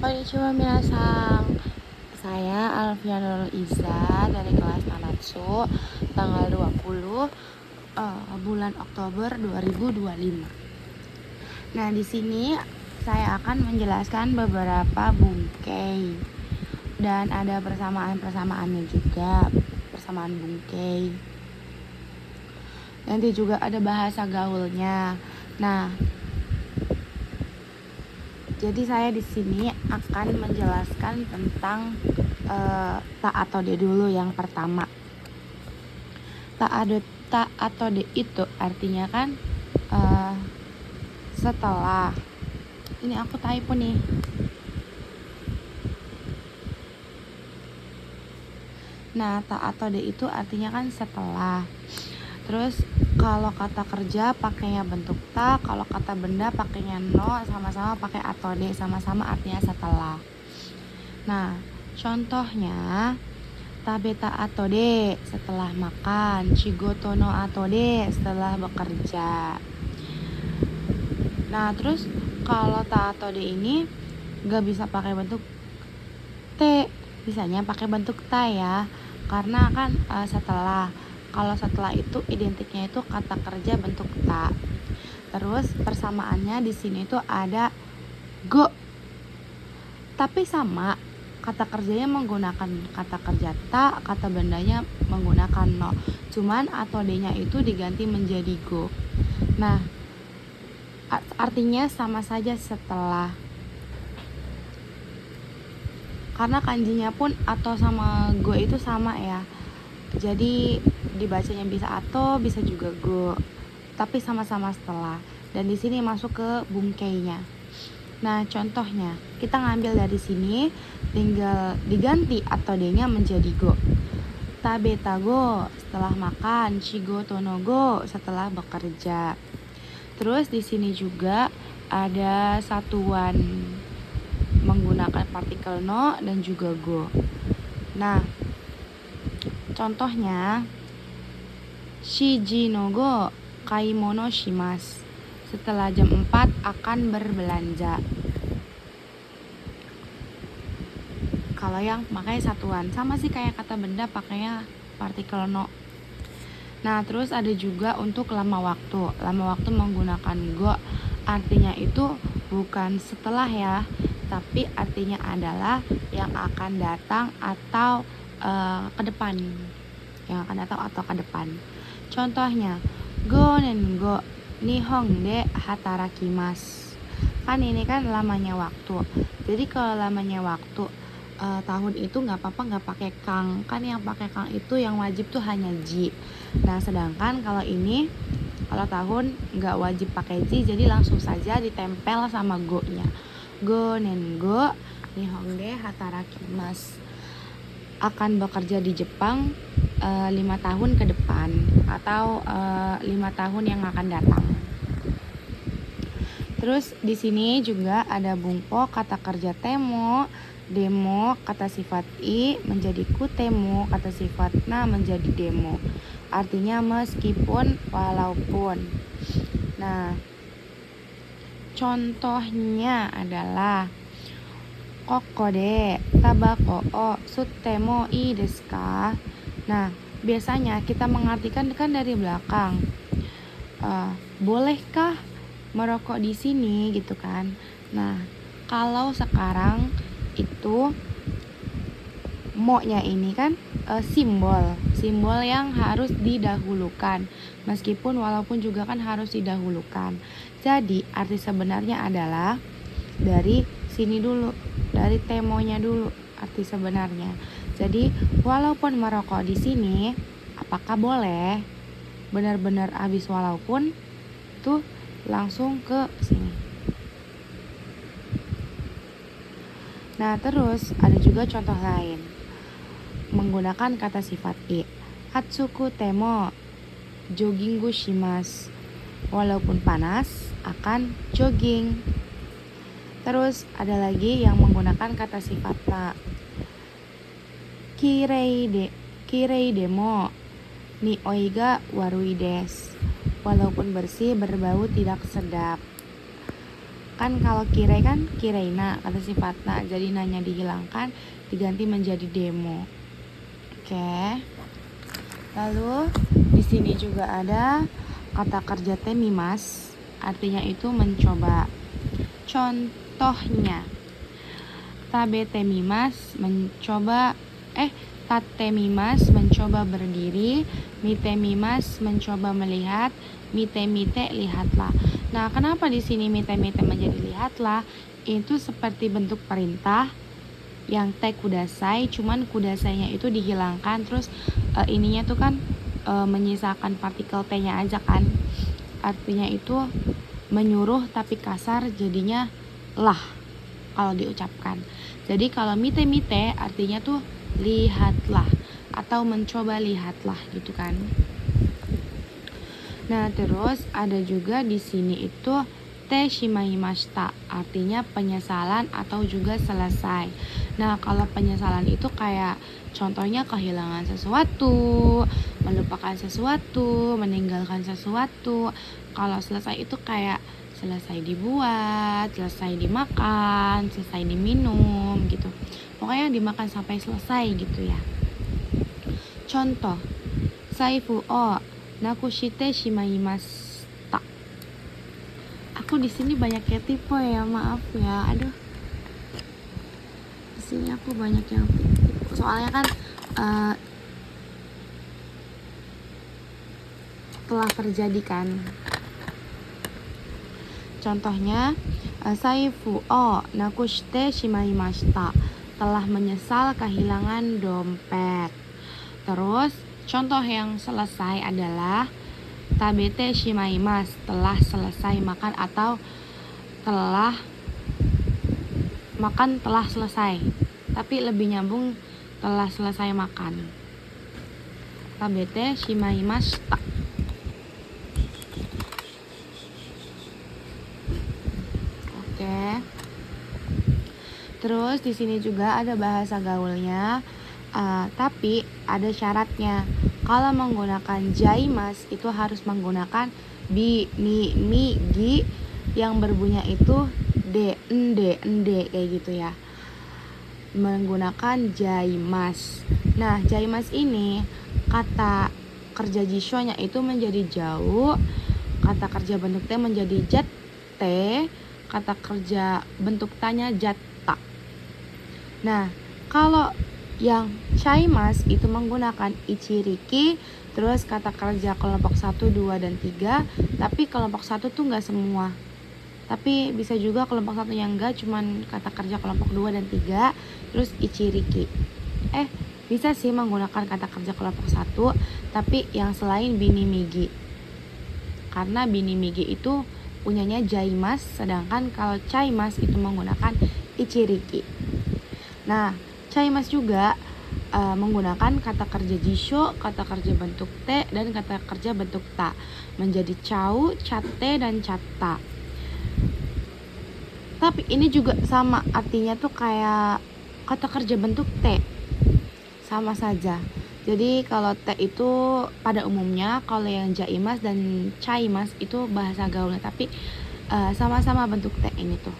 Konnichiwa minasan. Saya Alfianul Iza dari kelas Nanatsu, tanggal 20 bulan Oktober 2025. Nah, di sini saya akan menjelaskan beberapa bungkei dan ada persamaan-persamaannya juga, persamaan bungkei. Nanti juga ada bahasa gaulnya. Nah, jadi saya di sini akan menjelaskan tentang ta atau de dulu yang pertama. Ta atau de itu artinya kan setelah. Ini aku typo nih. Nah, ta atau de itu artinya kan setelah. Terus kalau kata kerja pakainya bentuk ta, kalau kata benda pakainya no, sama-sama pakai atau de, sama-sama artinya setelah. Nah, contohnya tabeta atau de setelah makan, shigoto no atau de setelah bekerja. Nah, terus kalau ta atau de ini gak bisa pakai bentuk t, bisanya pakai bentuk ta ya, karena kan setelah. Kalau setelah itu identiknya itu kata kerja bentuk ta. Terus persamaannya di sini tuh ada go, tapi sama kata kerjanya menggunakan kata kerja ta, kata bendanya menggunakan no. Cuman atau d-nya itu diganti menjadi go. Nah, artinya sama saja setelah. Karena kanjinya pun atau sama go itu sama ya. Jadi dibacanya bisa atau bisa juga go, tapi sama-sama setelah. Dan di sini masuk ke bungkeinya. Nah, contohnya kita ngambil dari sini, tinggal diganti atau d-nya menjadi go. Tabeta go setelah makan, shigoto no go setelah bekerja. Terus di sini juga ada satuan menggunakan partikel no dan juga go. Nah, contohnya shiji no go kaimono shimasu. Setelah jam 4 akan berbelanja. Kalau yang pakai satuan sama sih kayak kata benda pakainya partikel no. Nah, terus ada juga untuk lama waktu. Lama waktu menggunakan go, artinya itu bukan setelah ya, tapi artinya adalah yang akan datang atau ke depan. Yang akan datang atau ke depan. Contohnya, go nen go nihon de hatarakimasu. Kan ini kan lamanya waktu. Jadi kalau lamanya waktu tahun itu nggak apa-apa nggak pakai kang. Kan yang pakai kang itu yang wajib tuh hanya ji. Nah, sedangkan kalau ini kalau tahun nggak wajib pakai ji, jadi langsung saja ditempel sama go-nya. Go nen go nihon de hatarakimasu. Akan bekerja di Jepang 5 tahun ke depan atau 5 tahun yang akan datang. Terus di sini juga ada bungpo kata kerja temo, demo kata sifat i menjadi kutemo, kata sifat na menjadi demo. Artinya meskipun, walaupun. Nah, contohnya adalah koko de tabako o sutemo i desu ka. Nah, biasanya kita mengartikan kan dari belakang. Bolehkah merokok di sini gitu kan. Nah, kalau sekarang itu mo-nya ini kan simbol yang harus didahulukan, meskipun walaupun juga kan harus didahulukan. Jadi arti sebenarnya adalah dari sini dulu, dari temonya dulu arti sebenarnya. Jadi walaupun merokok di sini, apakah boleh? Benar-benar habis walaupun tuh langsung ke sini. Nah, terus ada juga contoh lain menggunakan kata sifat i. Hatsuku temo jogginggu shimasu. Walaupun panas akan jogging. Terus ada lagi yang menggunakan kata sifat na. Kirei demo nioi ga warui desu. Walaupun bersih berbau tidak sedap. Kan kalau kirei kan kireina kata sifatna, jadi nanya dihilangkan diganti menjadi demo. Oke. Lalu di sini juga ada kata kerja temimas, artinya itu mencoba. Contohnya, tabetemimas mencoba tatemimas mencoba berdiri, mitemimas mencoba melihat, mite lihatlah. Nah, kenapa di sini mite menjadi lihatlah? Itu seperti bentuk perintah yang te kudasai, cuman kudasainya itu dihilangkan, terus ininya tuh kan menyisakan partikel t-nya aja kan. Artinya itu menyuruh tapi kasar, jadinya lah kalau diucapkan. Jadi kalau mite artinya tuh lihatlah atau mencoba lihatlah gitu kan. Nah, terus ada juga di sini itu te shimaimashita, artinya penyesalan atau juga selesai. Nah, kalau penyesalan itu kayak contohnya kehilangan sesuatu, melupakan sesuatu, meninggalkan sesuatu. Kalau selesai itu kayak selesai dibuat, selesai dimakan, selesai diminum gitu. Pokoknya dimakan sampai selesai gitu ya. Contoh, saifu o nakushite shimaimashita. Aku di sini banyak yang tipe ya, maaf ya. Aduh. Di sini aku banyak yang tipe. Soalnya kan telah terjadi kan. Contohnya, saifu o nakushite shimaimashita, telah menyesal kehilangan dompet. Terus contoh yang selesai adalah tabete shimaimas, telah selesai makan atau telah makan telah selesai. Tapi lebih nyambung telah selesai makan. Tabete shimaimashita. Terus di sini juga ada bahasa gaulnya, tapi ada syaratnya. Kalau menggunakan jaimas itu harus menggunakan bi, ni, mi, gi yang berbunyi itu de, ende kayak gitu ya. Menggunakan jaimas. Nah, jaimas ini kata kerja jishonya itu menjadi jauh, kata kerja bentuk te menjadi jatte, kata kerja bentuk tanya jat. Nah, kalau yang chaimas itu menggunakan ichiriki, terus kata kerja kelompok 1, 2, dan 3, tapi kelompok 1 tuh nggak semua. Tapi bisa juga kelompok 1 yang enggak, cuman kata kerja kelompok 2 dan 3, terus ichiriki. Bisa sih menggunakan kata kerja kelompok 1, tapi yang selain binimigi. Karena binimigi itu punyanya jaimas, sedangkan kalau chaimas itu menggunakan ichiriki. Nah, chaimas juga menggunakan kata kerja jisho, kata kerja bentuk te, dan kata kerja bentuk ta, menjadi chau, chatte, dan chatta. Tapi ini juga sama, artinya tuh kayak kata kerja bentuk te, sama saja. Jadi kalau te itu pada umumnya, kalau yang jaimas dan chaimas itu bahasa gaulnya, tapi sama-sama bentuk te ini tuh.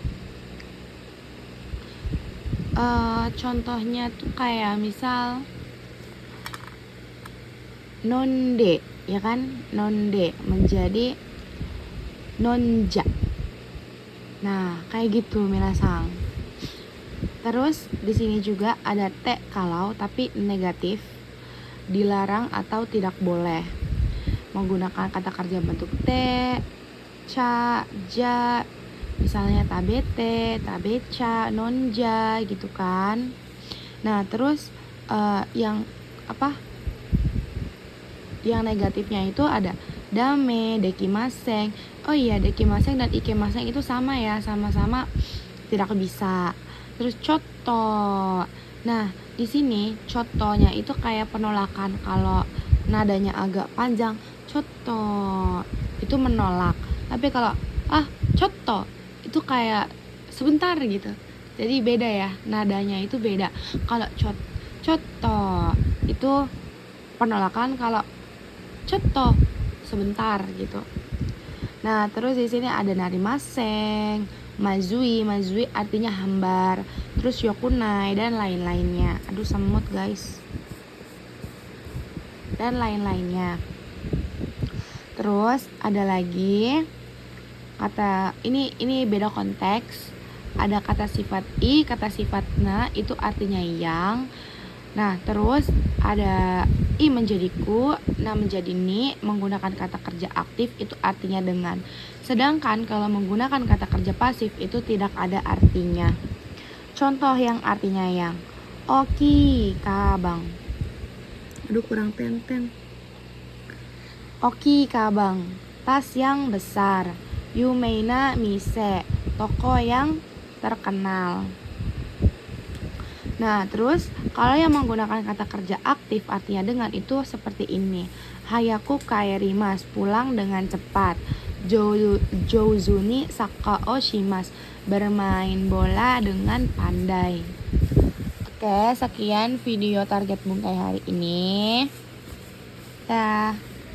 Contohnya tuh kayak misal nonde, ya kan? Nonde menjadi nonja. Nah, kayak gitu minasang. Terus di sini juga ada te kalau tapi negatif, dilarang atau tidak boleh. Menggunakan kata kerja bentuk te, ca, ja, misalnya tabete, tabeca, nonja gitu kan. Nah, terus yang negatifnya itu ada dame, dekimaseng. Oh iya, dekimaseng dan ikemaseng itu sama ya, sama-sama tidak bisa. Terus coto. Nah, di sini cotonya itu kayak penolakan. Kalau nadanya agak panjang, coto itu menolak. Tapi kalau coto itu kayak sebentar gitu. Jadi beda ya, nadanya itu beda. Kalau coto itu penolakan, kalau coto sebentar gitu. Nah, terus di sini ada narimaseng, Mazui artinya hambar. Terus yokunai dan lain-lainnya. Aduh semut guys. Dan lain-lainnya. Terus ada lagi kata ini beda konteks. Ada kata sifat i, kata sifat na itu artinya yang. Nah, terus ada i menjadi ku, na menjadi ni, menggunakan kata kerja aktif itu artinya dengan. Sedangkan kalau menggunakan kata kerja pasif itu tidak ada artinya. Contoh yang artinya yang. Oki kabang. Aduh kurang tenten. Oki kabang, tas yang besar. Yumeina mise, toko yang terkenal. Nah, terus kalau yang menggunakan kata kerja aktif artinya dengan itu seperti ini. Hayaku kaerimas, pulang dengan cepat. Jouzuni sakao shimas, bermain bola dengan pandai. Oke, sekian video target bungkai hari ini.